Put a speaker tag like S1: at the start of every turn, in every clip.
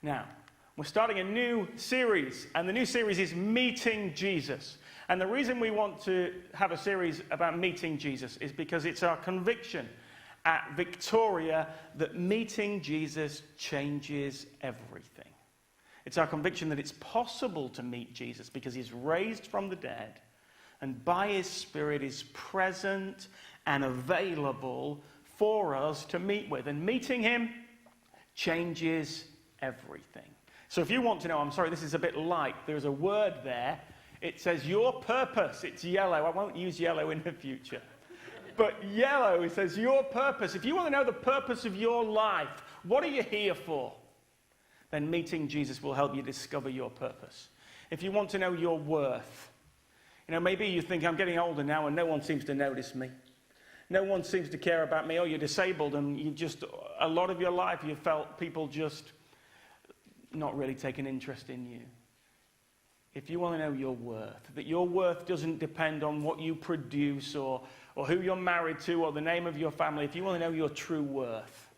S1: Now, we're starting a new series, and the new series is Meeting Jesus. And the reason we want to have a series about meeting Jesus is because it's our conviction at Victoria that meeting Jesus changes everything. It's our conviction that it's possible to meet Jesus because he's raised from the dead and by his Spirit is present and available for us to meet with. And meeting him changes everything. So if you want to know, I'm sorry, this is a bit light. There's a word there. It says your purpose. It's yellow. I won't use yellow in the future. But yellow, it says your purpose. If you want to know the purpose of your life, what are you here for? Then meeting Jesus will help you discover your purpose. If you want to know your worth, maybe you think I'm getting older now and no one seems to notice me. No one seems to care about me. Or you're disabled and a lot of your life you felt people just not really take an interest in you. If you want to know your worth, that your worth doesn't depend on what you produce or who you're married to or the name of your family, if you want to know your true worth,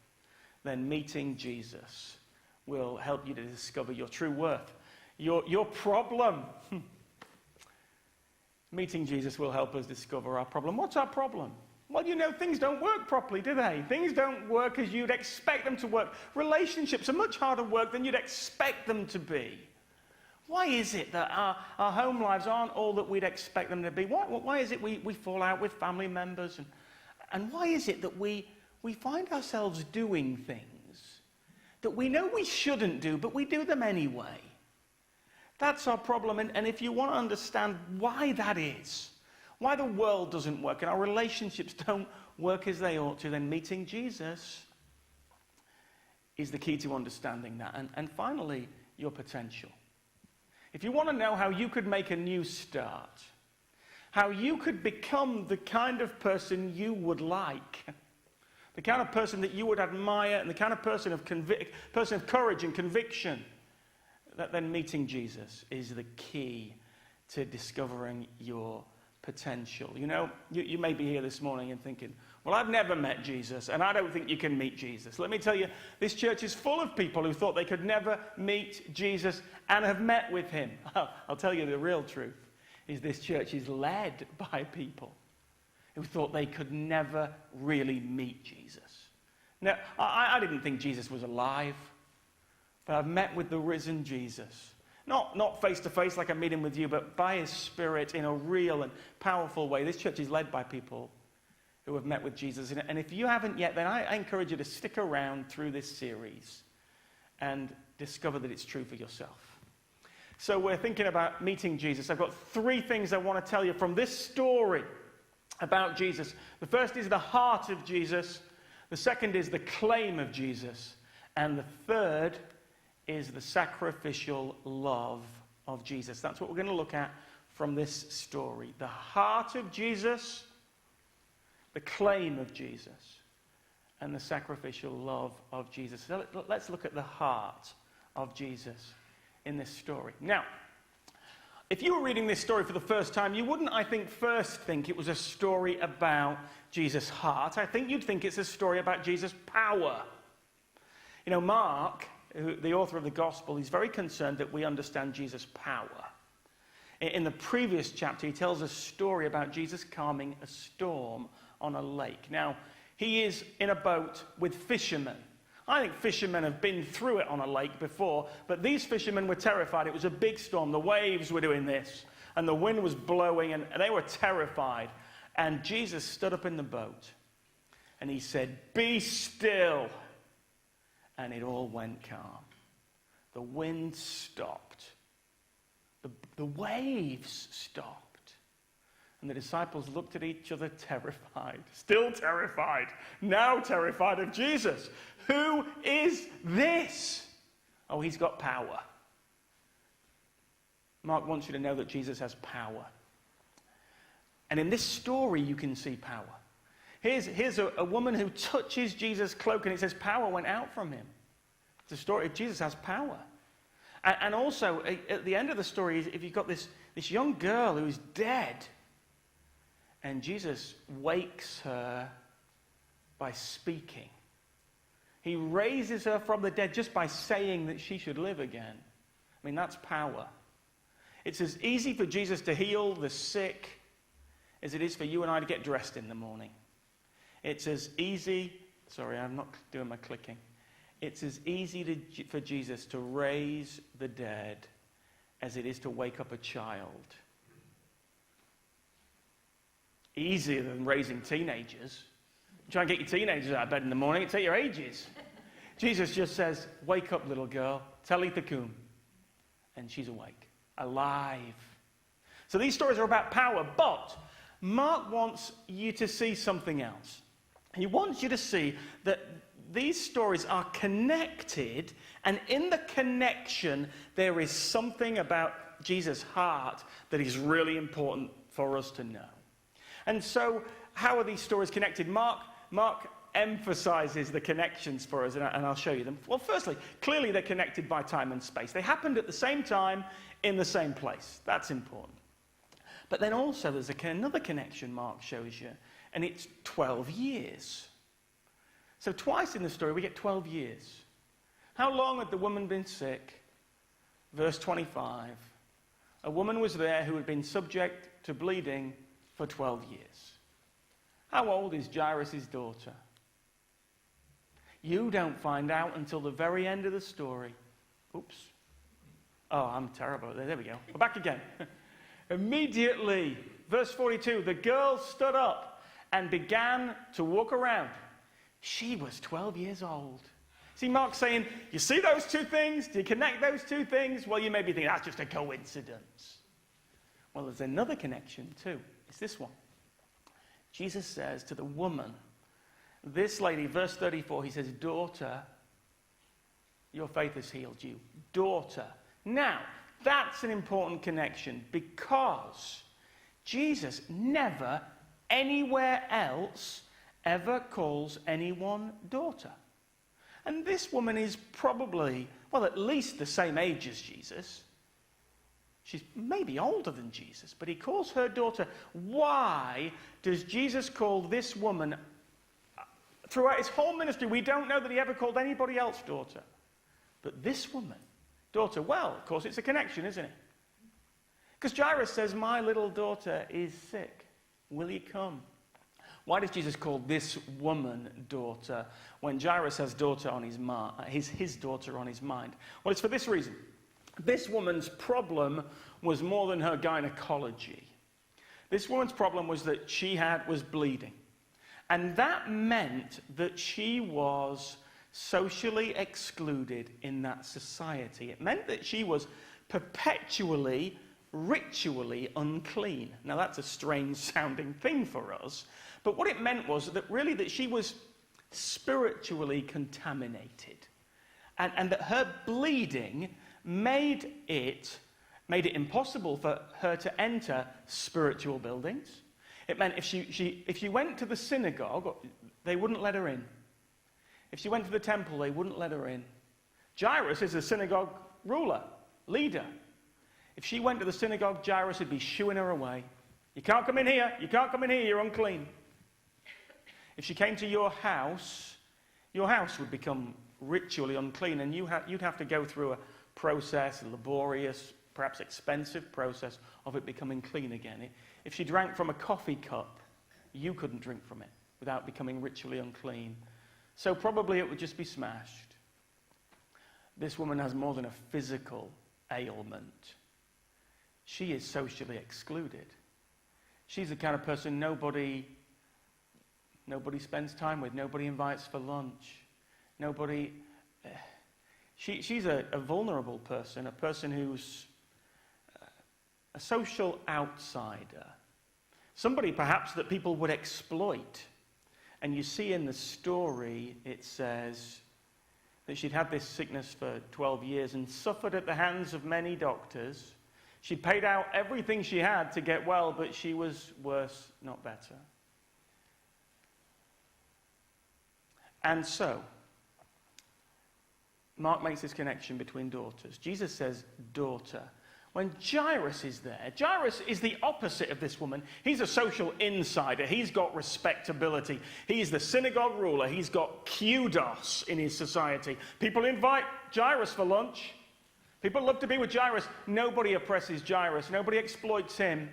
S1: then meeting Jesus will help you to discover your true worth. Your problem. Meeting Jesus will help us discover our problem. What's our problem? Well, things don't work properly, do they? Things don't work as you'd expect them to work. Relationships are much harder work than you'd expect them to be. Why is it that our home lives aren't all that we'd expect them to be? Why is it we fall out with family members? And why is it that we find ourselves doing things that we know we shouldn't do, but we do them anyway? That's our problem. And if you want to understand why that is, why the world doesn't work and our relationships don't work as they ought to, then meeting Jesus is the key to understanding that. And finally, your potential. If you want to know how you could make a new start, how you could become the kind of person you would like, the kind of person that you would admire, and the kind of person of courage and conviction, then meeting Jesus is the key to discovering your potential. You may be here this morning and thinking, well, I've never met Jesus, and I don't think you can meet Jesus. Let me tell you, this church is full of people who thought they could never meet Jesus and have met with him. I'll tell you the real truth, is this church is led by people who thought they could never really meet Jesus. Now, I didn't think Jesus was alive, but I've met with the risen Jesus. Not face-to-face like I'm meeting with you, but by his Spirit in a real and powerful way. This church is led by people who have met with Jesus. And if you haven't yet, then I encourage you to stick around through this series and discover that it's true for yourself. So we're thinking about meeting Jesus. I've got 3 things I want to tell you from this story about Jesus. The first is the heart of Jesus. The second is the claim of Jesus. And the third is the sacrificial love of Jesus. That's what we're going to look at from this story. The heart of Jesus, the claim of Jesus, and the sacrificial love of Jesus. So let's look at the heart of Jesus in this story. Now, if you were reading this story for the first time, you wouldn't, I think, first think it was a story about Jesus' heart. I think you'd think it's a story about Jesus' power. Mark, the author of the gospel, is very concerned that we understand Jesus' power. In the previous chapter, he tells a story about Jesus calming a storm on a lake. Now, he is in a boat with fishermen. I think fishermen have been through it on a lake before, but these fishermen were terrified. It was a big storm. The waves were doing this, and the wind was blowing, and they were terrified. And Jesus stood up in the boat, and he said, "Be still." And it all went calm. The wind stopped. The waves stopped. And the disciples looked at each other terrified. Still terrified. Now terrified of Jesus. Who is this? Oh, he's got power. Mark wants you to know that Jesus has power. And in this story, you can see power. Here's a woman who touches Jesus' cloak, and it says power went out from him. It's a story of Jesus has power. And also, at the end of the story, if you've got this young girl who's dead, and Jesus wakes her by speaking. He raises her from the dead just by saying that she should live again. I mean, that's power. It's as easy for Jesus to heal the sick as it is for you and I to get dressed in the morning. It's as easy, sorry, I'm not doing my clicking. It's as easy for Jesus to raise the dead as it is to wake up a child. Easier than raising teenagers. Try and get your teenagers out of bed in the morning, it'll take your ages. Jesus just says, wake up, little girl, talitha kum. And she's awake, alive. So these stories are about power, but Mark wants you to see something else. He wants you to see that these stories are connected, and in the connection, there is something about Jesus' heart that is really important for us to know. And so, how are these stories connected? Mark emphasizes the connections for us, and I'll show you them. Well, firstly, clearly they're connected by time and space. They happened at the same time, in the same place. That's important. But then also there's another connection Mark shows you, and it's 12 years. So twice in the story we get 12 years. How long had the woman been sick? Verse 25. A woman was there who had been subject to bleeding for 12 years. How old is Jairus' daughter? You don't find out until the very end of the story. Oops. Oh, I'm terrible. There we go. We're back again. Immediately, verse 42, the girl stood up and began to walk around. She was 12 years old. See, Mark's saying, you see those two things? Do you connect those two things? Well, you may be thinking, that's just a coincidence. Well, there's another connection too. It's this one. Jesus says to the woman, this lady, verse 34, he says, daughter, your faith has healed you. Daughter. Now, that's an important connection because Jesus never, anywhere else, ever calls anyone daughter. And this woman is probably, well, at least the same age as Jesus. She's maybe older than Jesus, but he calls her daughter. Why does Jesus call this woman, throughout his whole ministry, we don't know that he ever called anybody else daughter. But this woman, daughter, well, of course, it's a connection, isn't it? Because Jairus says, my little daughter is sick. Will you come? Why does Jesus call this woman daughter when Jairus has daughter on his daughter on his mind? Well, it's for this reason. This woman's problem was more than her gynecology. This woman's problem was that she was bleeding. And that meant that she was socially excluded in that society. It meant that she was perpetually, ritually unclean. Now that's a strange sounding thing for us, but what it meant was that really that she was spiritually contaminated. And that her bleeding made it impossible for her to enter spiritual buildings. It meant if she went to the synagogue, they wouldn't let her in. If she went to the temple, they wouldn't let her in. Jairus is a synagogue ruler, leader. If she went to the synagogue, Jairus would be shooing her away. You can't come in here. You can't come in here. You're unclean. If she came to your house would become ritually unclean, and you'd have to go through a process, a laborious, perhaps expensive process of it becoming clean again. If she drank from a coffee cup, you couldn't drink from it without becoming ritually unclean. So probably it would just be smashed. This woman has more than a physical ailment. She is socially excluded. She's the kind of person nobody spends time with, nobody invites for lunch, nobody... She's a vulnerable person, a person who's a social outsider. Somebody perhaps that people would exploit. And you see in the story, it says that she'd had this sickness for 12 years and suffered at the hands of many doctors. She paid out everything she had to get well, but she was worse, not better. And so, Mark makes this connection between daughters. Jesus says, daughter. when Jairus is there. Jairus is the opposite of this woman. He's a social insider. He's got respectability. He's the synagogue ruler. He's got kudos in his society. People invite Jairus for lunch. People love to be with Jairus. Nobody oppresses Jairus. Nobody exploits him.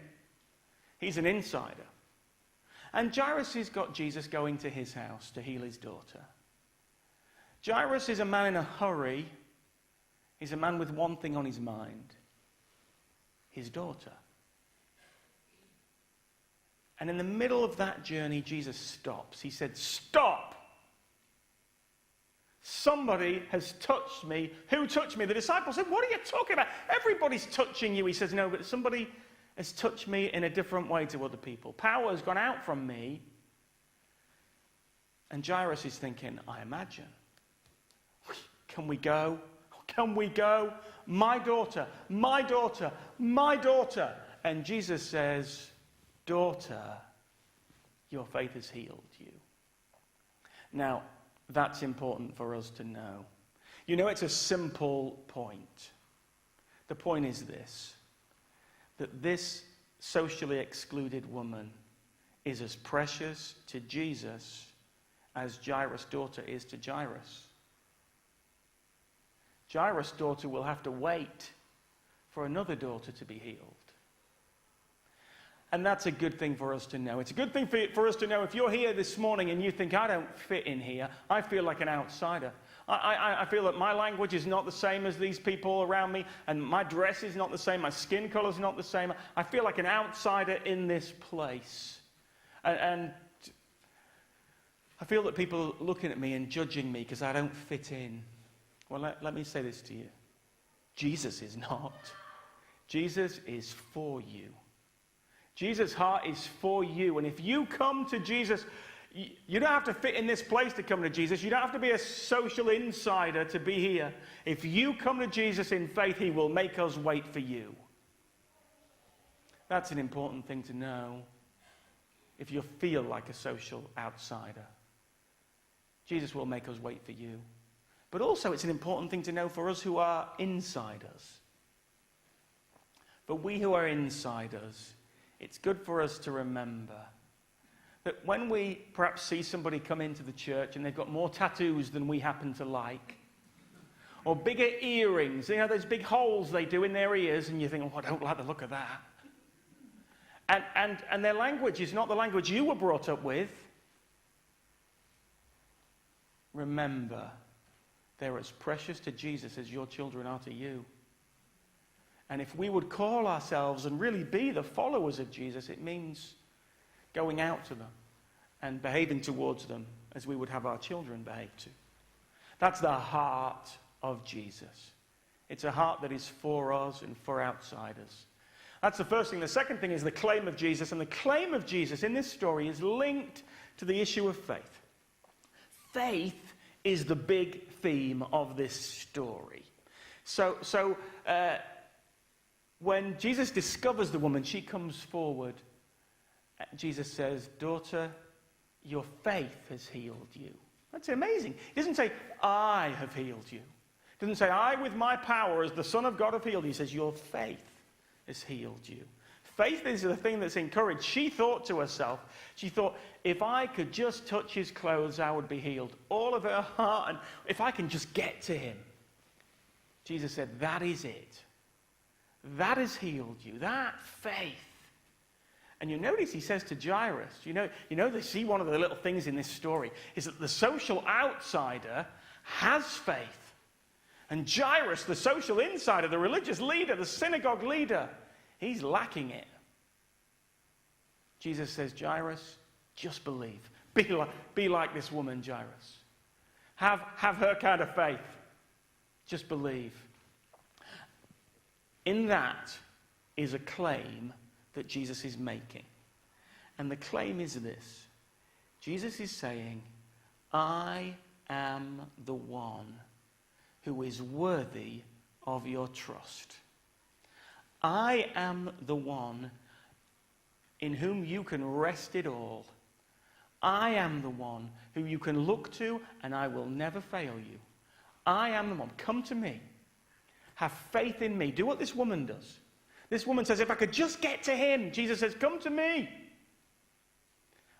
S1: He's an insider. And Jairus has got Jesus going to his house to heal his daughter. Jairus is a man in a hurry. He's a man with one thing on his mind: his daughter. And in the middle of that journey, Jesus stops. He said, "Stop! Somebody has touched me." Who touched me? The disciples said, "What are you talking about? Everybody's touching you." He says, "No, but somebody has touched me in a different way to other people. Power has gone out from me." And Jairus is thinking, I imagine, can we go? Can we go? My daughter, my daughter, my daughter. And Jesus says, "Daughter, your faith has healed you." Now, that's important for us to know. You know, it's a simple point. The point is this: that this socially excluded woman is as precious to Jesus as Jairus' daughter is to Jairus. Jairus' daughter will have to wait for another daughter to be healed. And that's a good thing for us to know. It's a good thing for us to know if you're here this morning and you think, "I don't fit in here. I feel like an outsider. I feel that my language is not the same as these people around me, and my dress is not the same, my skin color is not the same. I feel like an outsider in this place. And I feel that people are looking at me and judging me because I don't fit in." Well, let me say this to you. Jesus is not. Jesus is for you. Jesus' heart is for you. And if you come to Jesus, you don't have to fit in this place to come to Jesus. You don't have to be a social insider to be here. If you come to Jesus in faith, he will make us wait for you. That's an important thing to know if you feel like a social outsider. Jesus will make us wait for you. But also it's an important thing to know for us who are insiders. For we who are insiders, it's good for us to remember that when we perhaps see somebody come into the church and they've got more tattoos than we happen to like, or bigger earrings, you know, those big holes they do in their ears, and you think, "Oh, I don't like the look of that." And their language is not the language you were brought up with. Remember, they're as precious to Jesus as your children are to you. And if we would call ourselves and really be the followers of Jesus, it means going out to them and behaving towards them as we would have our children behave to. That's the heart of Jesus. It's a heart that is for us and for outsiders. That's the first thing. The second thing is the claim of Jesus. And the claim of Jesus in this story is linked to the issue of faith. Faith is the big theme of this story. So when Jesus discovers the woman, she comes forward. Jesus says, "Daughter, your faith has healed you." That's amazing. He doesn't say, "I have healed you." He doesn't say, "I with my power as the Son of God have healed you." He says, "Your faith has healed you." Faith is the thing that's encouraged. She thought to herself, if I could just touch his clothes, I would be healed. All of her heart, and if I can just get to him. Jesus said, that is it. That has healed you. That faith. And you notice he says to Jairus, you know, they see one of the little things in this story is that the social outsider has faith. And Jairus, the social insider, the religious leader, the synagogue leader, he's lacking it. Jesus says, Jairus, just believe. Be like this woman, Jairus. Have her kind of faith. Just believe. In that is a claim that Jesus is making. And the claim is this. Jesus is saying, I am the one who is worthy of your trust. I am the one in whom you can rest it all. I am the one who you can look to, and I will never fail you. I am the one. Come to me. Have faith in me. Do what this woman does. This woman says, if I could just get to him. Jesus says, come to me.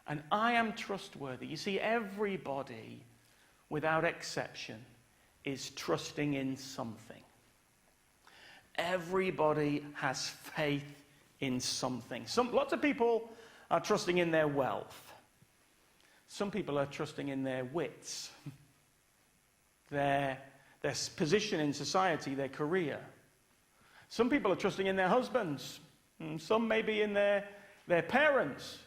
S1: And I am trustworthy. You see, everybody, without exception, is trusting in something. Everybody has faith in something. Lots of people are trusting in their wealth. Some people are trusting in their wits, their position in society, their career. Some people are trusting in their husbands. Some maybe in their parents.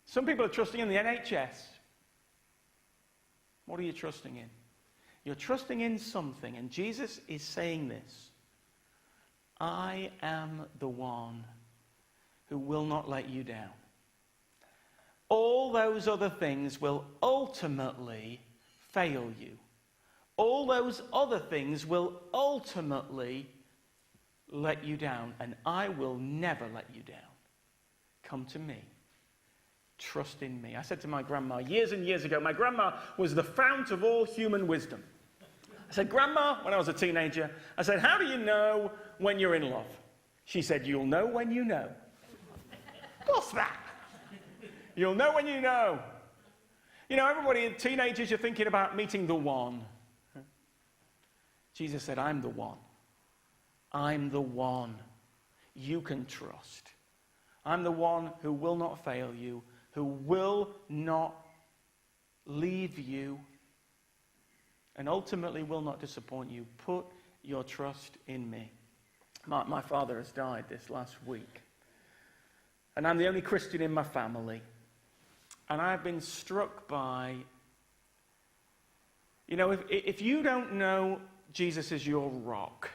S1: Some people are trusting in the NHS. What are you trusting in? You're trusting in something, and Jesus is saying this. I am the one who will not let you down. All those other things will ultimately fail you. All those other things will ultimately let you down, and I will never let you down. Come to me. Trust in me. I said to my grandma years and years ago, my grandma was the fount of all human wisdom. I said, Grandma, when I was a teenager, I said, how do you know when you're in love? She said, you'll know when you know. What's that? You'll know when you know. You know, everybody, teenagers, you're thinking about meeting the one. Jesus said, I'm the one. I'm the one you can trust. I'm the one who will not fail you, who will not leave you, and ultimately will not disappoint you. Put your trust in me. My father has died this last week, and I'm the only Christian in my family. And I've been struck by, you know, if you don't know Jesus as your rock,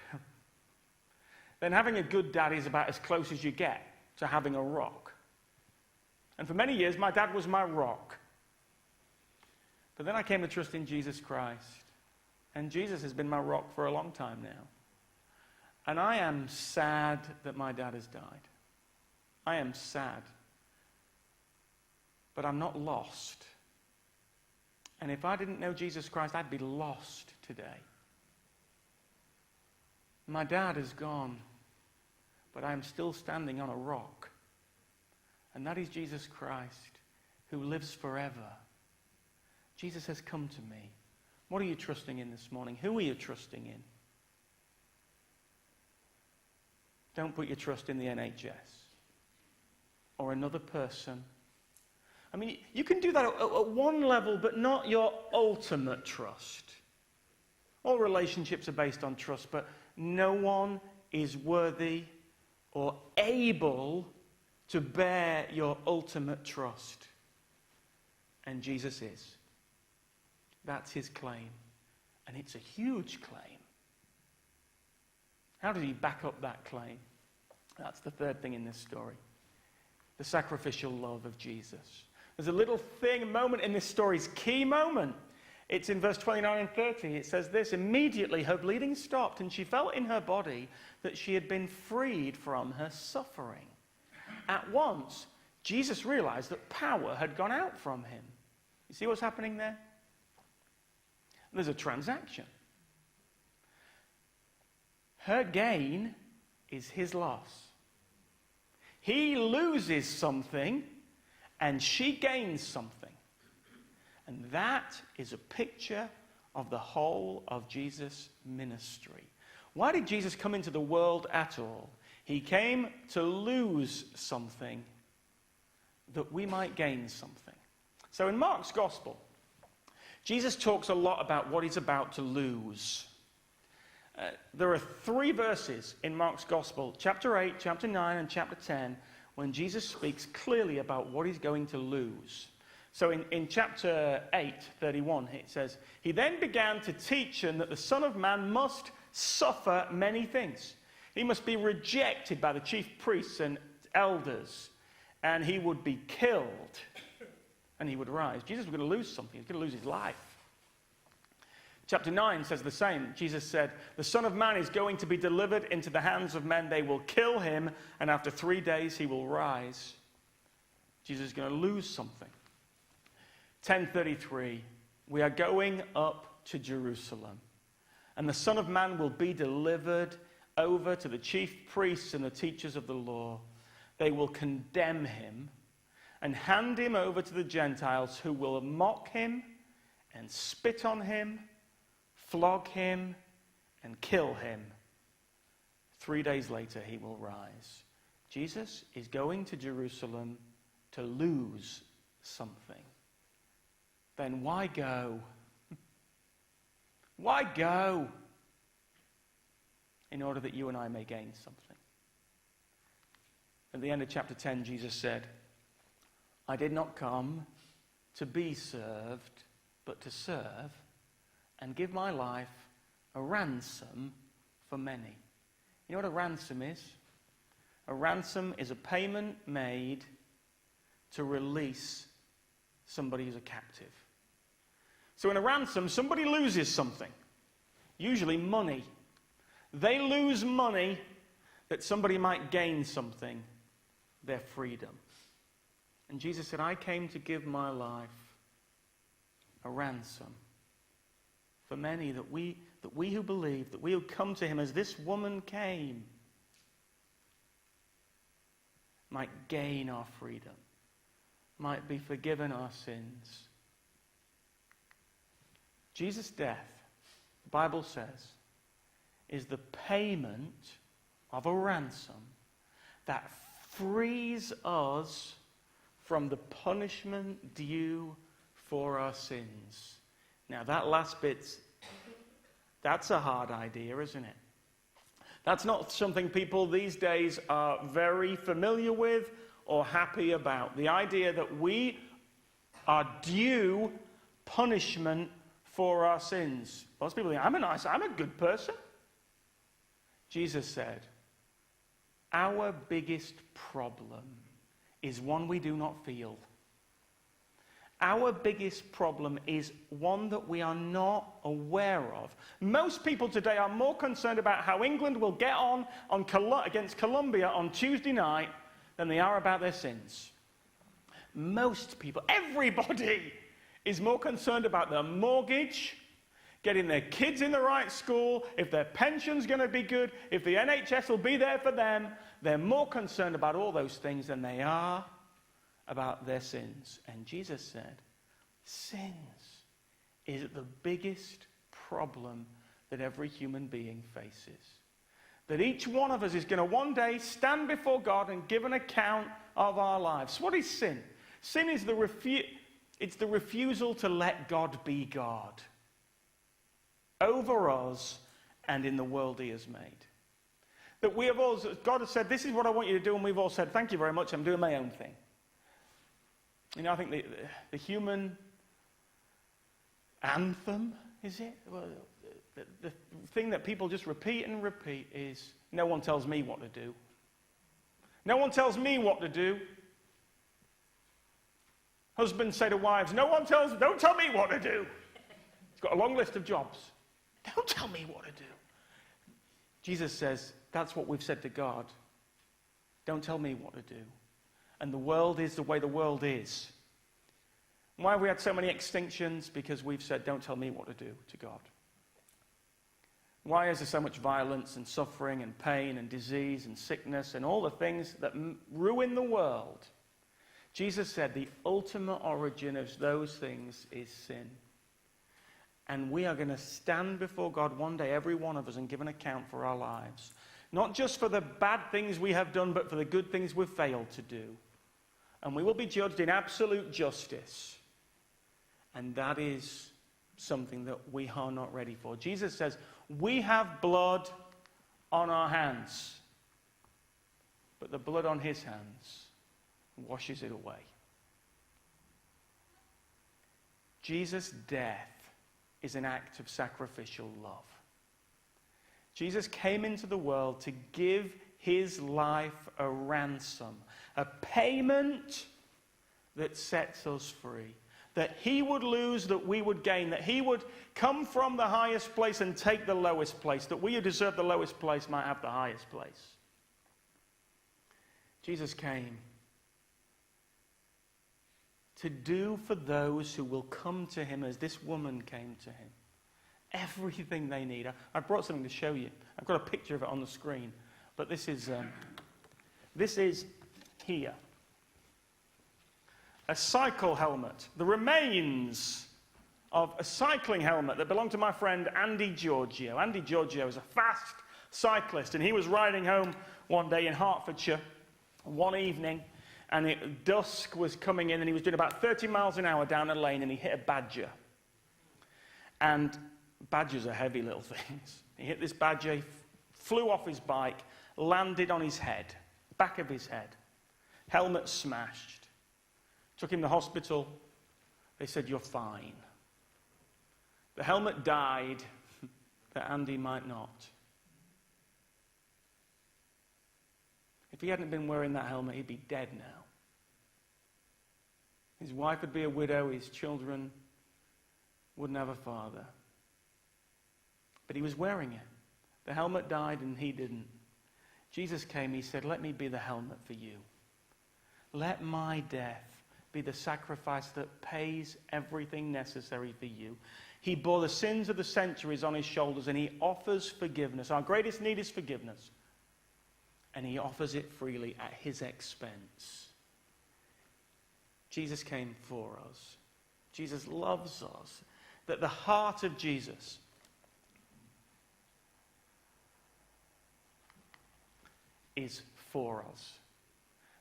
S1: then having a good dad is about as close as you get to having a rock. And for many years, my dad was my rock. But then I came to trust in Jesus Christ. And Jesus has been my rock for a long time now. And I am sad that my dad has died. I am sad. But I'm not lost. And if I didn't know Jesus Christ, I'd be lost today. My dad is gone, but I am still standing on a rock. And that is Jesus Christ, who lives forever. Jesus has come to me. What are you trusting in this morning? Who are you trusting in? Don't put your trust in the NHS or another person. I mean, you can do that at one level, but not your ultimate trust. All relationships are based on trust, but no one is worthy or able to bear your ultimate trust. And Jesus is. That's his claim. And it's a huge claim. How did he back up that claim? That's the third thing in this story. The sacrificial love of Jesus. There's a little thing, a moment in this story's key moment. It's in verse 29 and 30. It says this, immediately her bleeding stopped, and she felt in her body that she had been freed from her suffering. At once, Jesus realized that power had gone out from him. You see what's happening there? There's a transaction. Her gain is his loss. He loses something, and she gains something. And that is a picture of the whole of Jesus' ministry. Why did Jesus come into the world at all? He came to lose something that we might gain something. So in Mark's Gospel, Jesus talks a lot about what he's about to lose. There are 3 verses in Mark's Gospel, chapter 8, chapter 9, and chapter 10, when Jesus speaks clearly about what he's going to lose. So in chapter 8, 31, it says, he then began to teach them that the Son of Man must suffer many things. He must be rejected by the chief priests and elders, and he would be killed, and he would rise. Jesus was going to lose something. He was going to lose his life. Chapter 9 says the same. Jesus said, the Son of Man is going to be delivered into the hands of men. They will kill him, and after 3 days he will rise. Jesus is going to lose something. 10:33, we are going up to Jerusalem, and the Son of Man will be delivered over to the chief priests and the teachers of the law. They will condemn him and hand him over to the Gentiles, who will mock him and spit on him, flog him, and kill him. 3 days later, he will rise. Jesus is going to Jerusalem to lose something. Then why go? Why go? In order that you and I may gain something. At the end of chapter 10, Jesus said, I did not come to be served, but to serve and give my life a ransom for many. You know what a ransom is? A ransom is a payment made to release somebody who's a captive. So in a ransom, somebody loses something, usually money. They lose money that somebody might gain something, their freedom. And Jesus said, I came to give my life a ransom for many, that we who believe, that we who come to him as this woman came, might gain our freedom, might be forgiven our sins. Jesus' death, the Bible says, is the payment of a ransom that frees us from the punishment due for our sins. Now that last bit, that's a hard idea, isn't it? That's not something people these days are very familiar with or happy about. The idea that we are due punishment for our sins. Most people think, I'm a good person. Jesus said, our biggest problem is one we do not feel. Our biggest problem is one that we are not aware of. Most people today are more concerned about how England will get on against Colombia on Tuesday night than they are about their sins. Most people, everybody, is more concerned about their mortgage, getting their kids in the right school, if their pension's going to be good, if the NHS will be there for them. They're more concerned about all those things than they are about their sins. And Jesus said, sins is the biggest problem that every human being faces. That each one of us is going to one day stand before God and give an account of our lives. What is sin? Sin is the refusal to let God be God over us and in the world he has made. That we have all, God has said, this is what I want you to do, and we've all said, thank you very much, I'm doing my own thing. You know, I think the human anthem, is it? Well, the thing that people just repeat and repeat is, no one tells me what to do. No one tells me what to do. Husbands say to wives, don't tell me what to do. It's got a long list of jobs. Don't tell me what to do. Jesus says, that's what we've said to God. Don't tell me what to do. And the world is the way the world is. Why have we had so many extinctions? Because we've said, don't tell me what to do to God. Why is there so much violence and suffering and pain and disease and sickness and all the things that ruin the world? Jesus said the ultimate origin of those things is sin. And we are going to stand before God one day, every one of us, and give an account for our lives. Not just for the bad things we have done, but for the good things we've failed to do. And we will be judged in absolute justice. And that is something that we are not ready for. Jesus says, we have blood on our hands, but the blood on his hands washes it away. Jesus' death is an act of sacrificial love. Jesus came into the world to give his life a ransom, a payment that sets us free. That he would lose, that we would gain. That he would come from the highest place and take the lowest place. That we who deserve the lowest place might have the highest place. Jesus came to do for those who will come to him as this woman came to him. everything they need. I brought something to show you. I've got a picture of it on the screen. But this is here. A cycle helmet. The remains of a cycling helmet that belonged to my friend Andy Giorgio. Andy Giorgio is a fast cyclist, and he was riding home one day in Hertfordshire one evening, and dusk was coming in, and he was doing about 30 miles an hour down a lane, and he hit a badger. And badgers are heavy little things. He hit this badger, he flew off his bike, landed on his head, back of his head. Helmet smashed. Took him to the hospital. They said, "You're fine." The helmet died, but Andy might not. If he hadn't been wearing that helmet, he'd be dead now. His wife would be a widow, his children wouldn't have a father. But he was wearing it. The helmet died and he didn't. Jesus came, he said, "Let me be the helmet for you. Let my death be the sacrifice that pays everything necessary for you." He bore the sins of the centuries on his shoulders, and he offers forgiveness. Our greatest need is forgiveness. And he offers it freely at his expense. Jesus came for us. Jesus loves us. That the heart of Jesus is for us.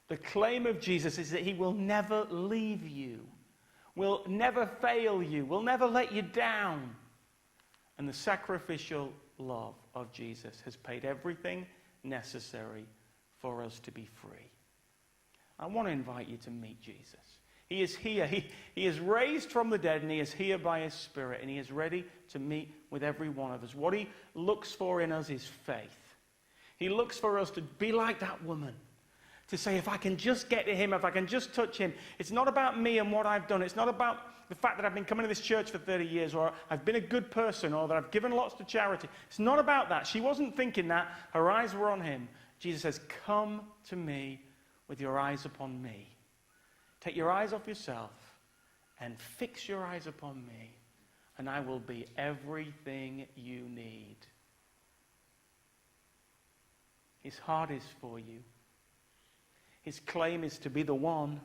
S1: The claim of Jesus is that he will never leave you, will never fail you, will never let you down. And the sacrificial love of Jesus has paid everything necessary for us to be free. I want to invite you to meet Jesus. He is here. He is raised from the dead, and he is here by his Spirit, and he is ready to meet with every one of us. What he looks for in us is faith. He looks for us to be like that woman. To say, if I can just get to him, if I can just touch him. It's not about me and what I've done. It's not about the fact that I've been coming to this church for 30 years, or I've been a good person, or that I've given lots to charity. It's not about that. She wasn't thinking that. Her eyes were on him. Jesus says, "Come to me with your eyes upon me." Take your eyes off yourself and fix your eyes upon me, and I will be everything you need. His heart is for you. His claim is to be the one,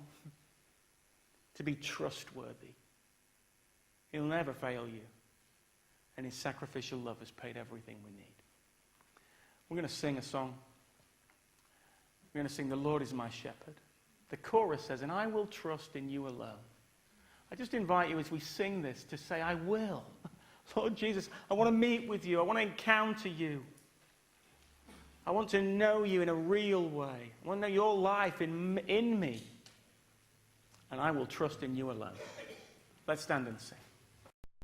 S1: to be trustworthy. He'll never fail you. And his sacrificial love has paid everything we need. We're going to sing a song. We're going to sing, "The Lord is my shepherd." The chorus says, "And I will trust in you alone." I just invite you as we sing this to say, "I will." Lord Jesus, I want to meet with you. I want to encounter you. I want to know you in a real way. I want to know your life in me. And I will trust in you alone. Let's stand and sing.